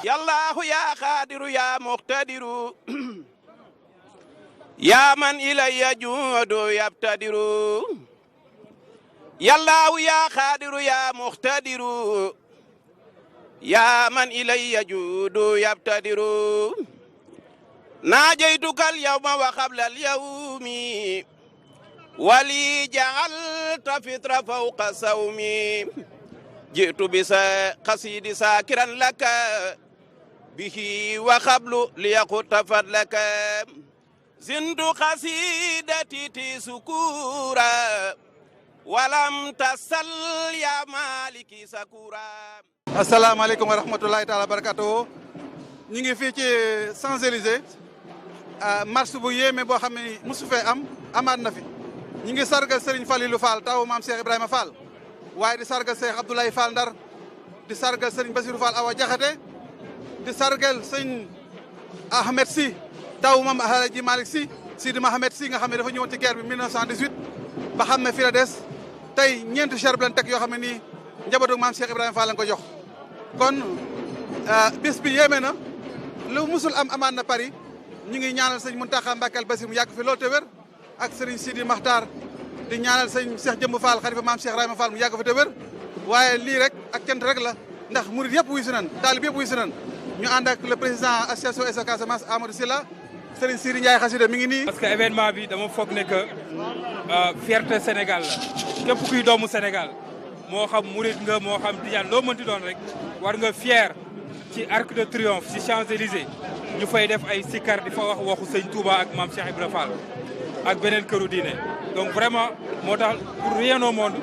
yallahu ya qadiru ya muqtadiru ya man ilayya juudu yabtadiru yallahu ya qadiru ya muqtadiru ya man ilayya juudu yabtadiru najaytuka alyawma wa qabla alyawmi wali ja'alta fitra fawqa sawmi ji'tu bisa qasidi sakiran laka bihi wa qablu liyaqutta fadlaka zindu qasidati ti sukura walam tasal ya maliki sakura. asalaamaaleykum wa rahmatulahi taala barakatuh. ñu ngi fii ci Champs-Élysées marche bu yéeme boo xam ne mosu fee amaat na fi. ñu ngi sargal Serigne Falilou Fall taw maam Cheikh Ibrahima Fall waaye di sargal Cheikh Abdoulaye Fall Ndar di sargal Serigne Bassirou Fall Awa Jaxate di sargal sëñ Ahmed Sy taw maam Alhaji Malick Sy Sidi Mohamed Sy nga xam ne dafa ñëwoon ci guerre bi 1918 ba xam ne fi la des tey ñeenti cherb lañ teg yoo xam ne nii njabootu maam Cheikh Ibrahima Fall lañ ko jox. kon bés bi yéeme na lu musul amaat na Paris ñu ngi ñaanal sëñ Mountakha Mbacké Bassirou mu yàgg fi loolu te wér ak sëriñ Sidi Makhtar di ñaanal sëñ Cheikh Jëmb Fall xalifa maam Cheikh Ibrahima Fall mu yàgg fi te wér waaye lii rek ak cant rek la ndax murid yëpp wuy si nan taalib yëpp wuy si nan ñu ànd ak le président association SOS Casamance Amadou Sylla Serigne Siri Ndiaye Xasida mi ngi nii. parce que événement bi dama foog ne que fierté Sénégal la képp kuy doomu Sénégal moo xam murid nga moo xam tijaan loo mënti doon rek war nga fier ci Arc de Triomphe ci Champs-Élysées ñu fay def ay sikkar di fa wax waxu sëñ Touba ak maam Cheikh Ibrahima Fall ak beneen këru diine donc vraiment moo tax pour rien au monde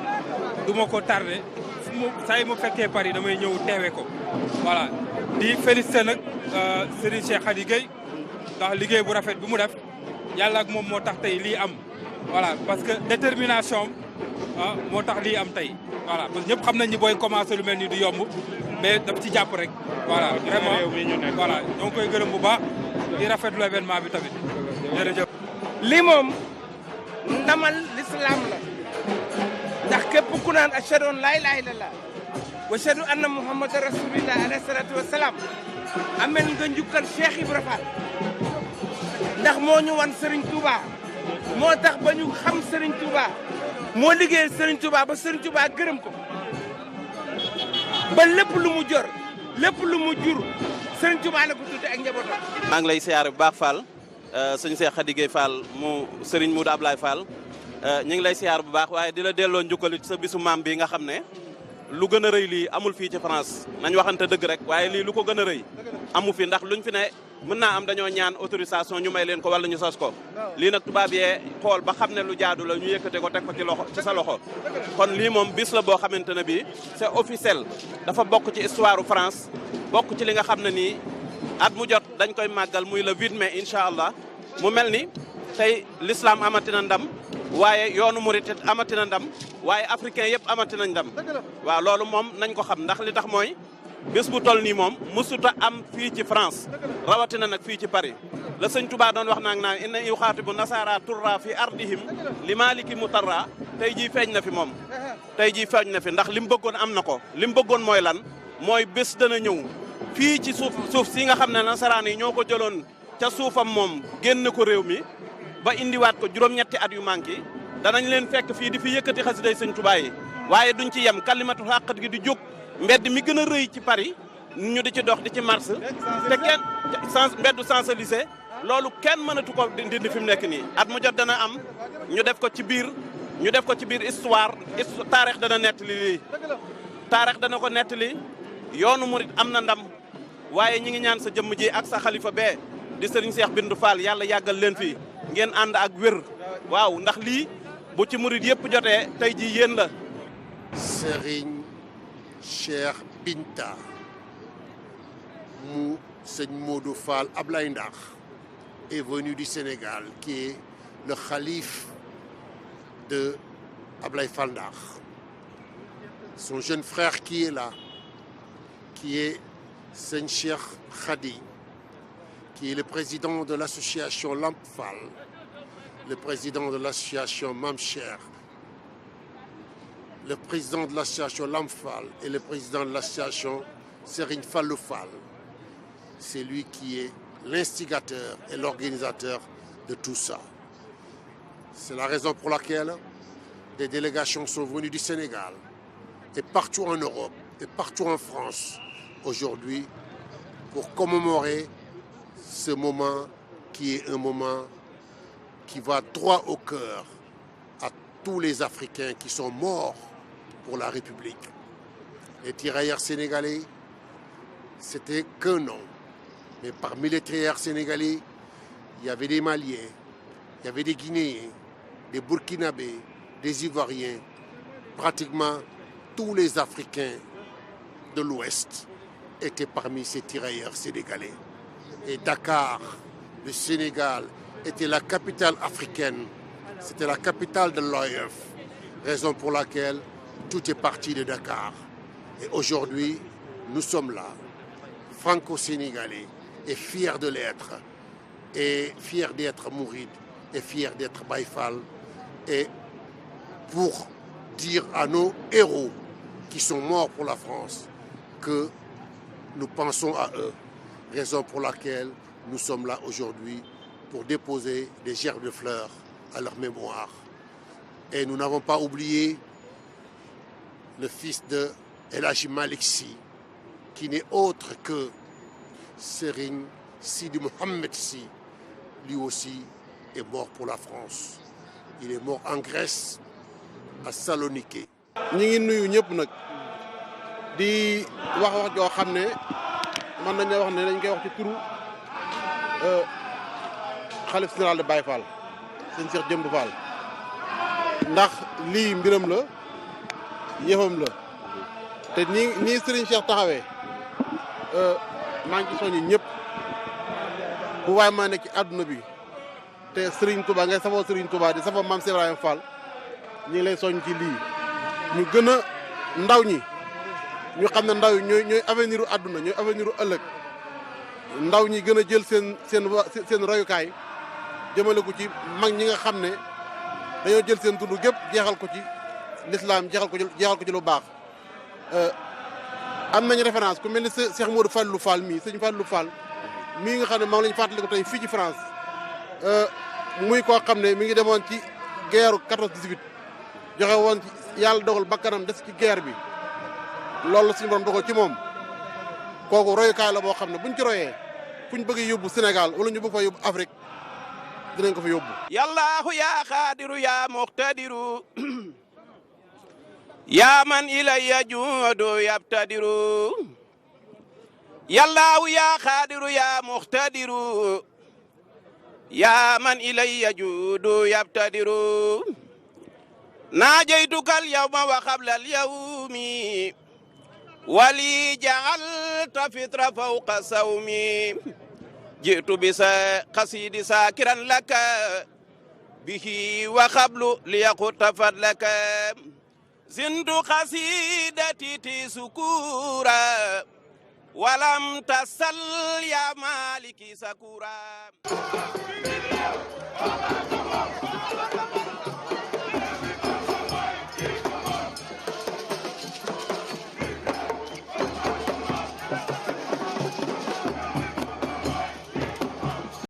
du ma ko tardé fu mu saa yi mu fekkee Paris damay ñëw teewe ko voilà. di félicité nag Serigne Cheikh Khady Gueye ndax liggéey bu rafet bi mu def yàlla ak moom moo tax tey lii am voilà parce que détermination moo tax lii am tey voilà parce que ñëpp xam nañ ni booy commencé lu mel ni du yomb mais daf ci jàpp rek voilà vraiment voilà ñoo ngi koy gërëm bu baax di rafetlu événement bi tamit jërëjëf. lii moom ndamal l'islam la ndax képp ku naan ashhadu an laa ilaaha illallaah wa ashhadu anna muhammadan rasulullah alayhi salaatu wa salaam amel nga njukkal Cheikh Ibra Fall ndax moo ñu wan Serigne Touba moo tax ba ñu xam Serigne Touba moo liggéeyal Serigne Touba ba Serigne Touba gërëm ko ba lépp lu mu jor lépp lu mu jur Serigne Touba la ko tudde ak njabootam. maa ngi lay siyaare bu baax Fall sëñ Cheikh Khady Gueye Fall mu Serigne Moudou Ablaye Fall ñu ngi lay siyaar bu baax waaye di la delloo njukkal ci sa bisu maam bi nga xam ne lu gën a rëy lii amul fii ci France nañ waxante dëgg rek waaye lii lu ko gën a rëy amu fi ndax luñ fi ne mën naa am dañoo ñaan autorisation ñu may leen ko wala ñu sos ko lii nag tubaab yee xool ba xam ne lu jaadu la ñu yëkkate ko teg ko ci loxo ci sa loxo kon lii moom bis la boo xamante ne bii c'est officiel dafa bokk ci histoire France bokk ci li nga xam ne nii at mu jot dañ koy màggal muy le 8 mai incha allah mu mel ni tey l'islam amatina ndam waaye yoonu murit amatina ndam waaye africain yëpp amatina ndam waaw loolu moom nañ ko xam ndax li tax mooy bés bu toll nii moom musuta am fii ci France rawatina nag fii ci Paris la sëñ Touba doon wax naag naan inna yuxaatibu nasara turra fi ardihim li maliki mutarra tey jii feeñ na fi moom tey jii feeñ na fi ndax li mu bëggoon am na ko li mu bëggoon mooy lan mooy bés dana ñëw fii ci suuf si nga xam ne nasaraan yi ñoo ko jëloon ca suufam moom génn ko réew mi ba indiwaat ko juróom-ñetti at yu manqué danañ leen fekk fii di fi yëkkati xasiday sëñ Touba yi waaye duñ ci yem kalimatu xàqat gi di jóg mbedd mi gën a rëy ci Paris ñu di ci dox di ci mars te kenn mbeddu Champs-Élysées loolu kenn mënatu ko dindi fi mu nekk nii at mu jot dana am ñu def ko ci biir histoire taarix dana nettali lii taarix dana ko nettali yoonu murit am na ndam waaye ñi ngi ñaan sa jëmm ji ak sa xalifa bee di Serigne Cheikh Bintou Fall yàlla yàggal leen fii ngeen ànd ak wér waaw ndax lii bu ci murit yëpp jotee tey ji yéen la. Serigne Cheikh Binta mu sëñ Modou Fall Ablaye Ndar est venu du Sénégal, qui est le khalife de Ablaye Fall Ndar. Son jeune frère qui est là, qui est Seigne Cheikh Khady, qui est le président de l'association Lamp Fall, le président de l'association Mam Cheikh, le président de l'association Lamp Fall et le président de l'association Serigne Fallou Fall. C'est lui qui est l'instigateur et l'organisateur de tout ça. C'est la raison pour laquelle des délégations sont venues du Sénégal et partout en Europe et partout en France aujourd'hui pour commémorer ce moment qui est un moment qui va droit au cœur à tous les Africains qui sont morts pour la République. Les tirailleurs sénégalais, c'était qu'un nom. Mais parmi les tirailleurs sénégalais, il y avait des Maliens, il y avait des Guinéens, des Burkinabés, des Ivoiriens, pratiquement tous les Africains de l'Ouest étaient parmi ces tirailleurs sénégalais. Et Dakar, le Sénégal, était la capitale africaine, c'était la capitale de l'OIF, raison pour laquelle tout est parti de Dakar. Et aujourd'hui, nous sommes là, franco-sénégalais, et fiers de l'être, et fiers d'être mouride, et fiers d'être Baye Fall, et pour dire à nos héros qui sont morts pour la France que nous pensons à eux, raison pour laquelle nous sommes là aujourd'hui pour déposer des gerbes de fleurs à leur mémoire. Et nous n'avons pas oublié le fils de El Hadji Malick Sy, qui n'est autre que Serigne Sidi Mohamed Sy, lui aussi est mort pour la France. Il est mort en Grèce, à Salonique. ñi ngi nuyu ñëpp nag di wax joo xam ne man nañu wax ne dañ koy wax ci turu xalif général de Baye Fall sëñ Cheikh Jëmb Fall ndax lii mbiram la yëfam la te nii Serigne Cheikh taxawee maa ngi ci soññi ñëpp bu waay maa nekk ci àdduna bi te Serigne Touba ngay safoo Serigne Touba di safoo Mame Cheikh Ibrahima Fall ñu ngi lay soññ ci lii ñu gën a ndaw ñi ñu xam ne ndaw yi ñooy avenir u àdduna ñooy avenir u ëllëg ndaw ñi gën a jël seen royukaay jëmale ko ci mag ñi nga xam ne dañoo jël seen dund gépp jeexal ko ci l'islam jeexal ko ci lu baax am nañu référence ku mel ni Cheikh Modou Fallou Fall mii sëñ Fallou Fall mii nga xam ne moom lañu fàttali ko tey fii ci France muy koo xam ne mi ngi demoon ci guerre 14-18 joxe woon ci yàlla dogal bakkanam des ci guerre bi loolu suñu borom dogal ci moom kooku royukaay la boo xam ne buñ ci royee fuñ bëgg yóbbu Sénégal wala ñu bëgg fa yóbbu Afrique dinañ ko fa yóbbu. yallaahu yaa xaadiru yaa muqtadiru yaa man ilayya juudu yabtadiru yallaahu yaa xaadiru yaa muqtadiru yaa man ilayya juudu yabtadiru naajaytukal yawma wa qablal yawmi wali ja'alta fitra fawqa sawmi ji'tu bisa qasidi sakiran laka bihi wa qablu liyaqutta fadlaka zintu qasidati ti sukura walam tasal ya maliki sakura